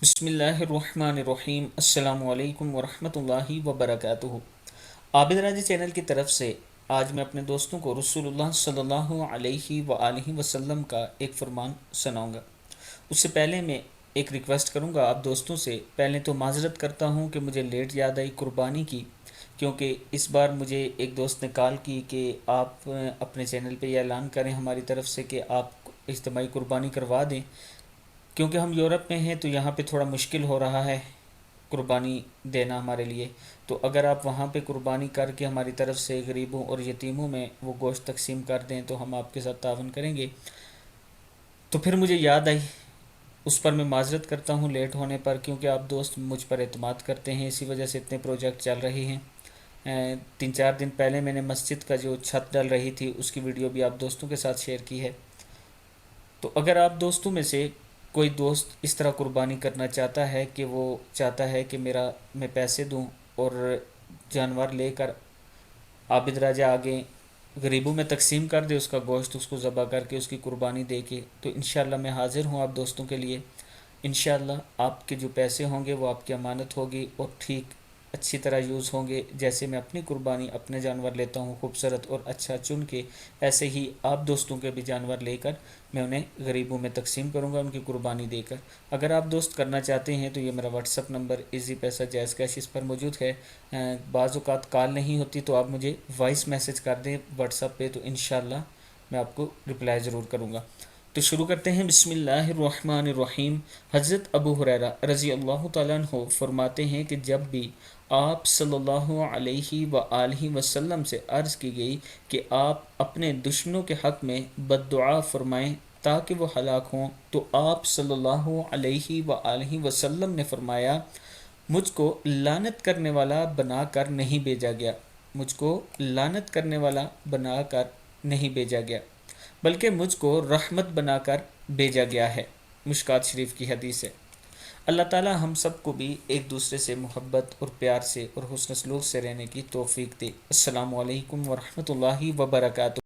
بسم اللہ الرحمن الرحیم۔ السلام علیکم ورحمۃ اللہ وبرکاتہ۔ عابد راجی چینل کی طرف سے آج میں اپنے دوستوں کو رسول اللہ صلی اللہ علیہ وآلہ وسلم کا ایک فرمان سناؤں گا۔ اس سے پہلے میں ایک ریکویسٹ کروں گا آپ دوستوں سے۔ پہلے تو معذرت کرتا ہوں کہ مجھے لیٹ یاد آئی قربانی کی، کیونکہ اس بار مجھے ایک دوست نے کال کی کہ آپ اپنے چینل پہ یہ اعلان کریں ہماری طرف سے کہ آپ اجتماعی قربانی کروا دیں، کیونکہ ہم یورپ میں ہیں تو یہاں پہ تھوڑا مشکل ہو رہا ہے قربانی دینا ہمارے لیے۔ تو اگر آپ وہاں پہ قربانی کر کے ہماری طرف سے غریبوں اور یتیموں میں وہ گوشت تقسیم کر دیں تو ہم آپ کے ساتھ تعاون کریں گے۔ تو پھر مجھے یاد آئی، اس پر میں معذرت کرتا ہوں لیٹ ہونے پر، کیونکہ آپ دوست مجھ پر اعتماد کرتے ہیں، اسی وجہ سے اتنے پروجیکٹ چل رہے ہیں۔ 3-4 دن پہلے میں نے مسجد کا جو چھت ڈل رہی تھی اس کی ویڈیو بھی آپ دوستوں کے ساتھ شیئر کی ہے۔ تو اگر آپ دوستوں میں سے کوئی دوست اس طرح قربانی کرنا چاہتا ہے کہ وہ چاہتا ہے کہ میں پیسے دوں اور جانور لے کر عابد راجہ آگے غریبوں میں تقسیم کر دے، اس کا گوشت اس کو ذبح کر کے اس کی قربانی دے کے، تو انشاءاللہ میں حاضر ہوں آپ دوستوں کے لیے۔ انشاءاللہ آپ کے جو پیسے ہوں گے وہ آپ کی امانت ہوگی اور ٹھیک اچھی طرح یوز ہوں گے۔ جیسے میں اپنی قربانی اپنے جانور لیتا ہوں خوبصورت اور اچھا چن کے، ایسے ہی آپ دوستوں کے بھی جانور لے کر میں انہیں غریبوں میں تقسیم کروں گا ان کی قربانی دے کر۔ اگر آپ دوست کرنا چاہتے ہیں تو یہ میرا واٹس اپ نمبر ایزی پیسہ جائز کیش اس پر موجود ہے۔ بعض اوقات کال نہیں ہوتی تو آپ مجھے وائس میسج کر دیں واٹس اپ پہ، تو انشاءاللہ میں آپ کو رپلائی ضرور کروں گا۔ تو شروع کرتے ہیں۔ بسم اللہ الرحمن الرحیم۔ حضرت ابو ہریرہ رضی اللہ تعالیٰ عنہ فرماتے ہیں کہ جب بھی آپ صلی اللہ علیہ وآلہ وسلم سے عرض کی گئی کہ آپ اپنے دشمنوں کے حق میں بد دعا فرمائیں تاکہ وہ ہلاک ہوں، تو آپ صلی اللہ علیہ وآلہ وسلم نے فرمایا، مجھ کو لعنت کرنے والا بنا کر نہیں بھیجا گیا، مجھ کو لعنت کرنے والا بنا کر نہیں بھیجا گیا، بلکہ مجھ کو رحمت بنا کر بھیجا گیا ہے۔ مشکوٰۃ شریف کی حدیث ہے۔ اللہ تعالی ہم سب کو بھی ایک دوسرے سے محبت اور پیار سے اور حسن سلوک سے رہنے کی توفیق دے۔ السلام علیکم ورحمۃ اللہ وبرکاتہ۔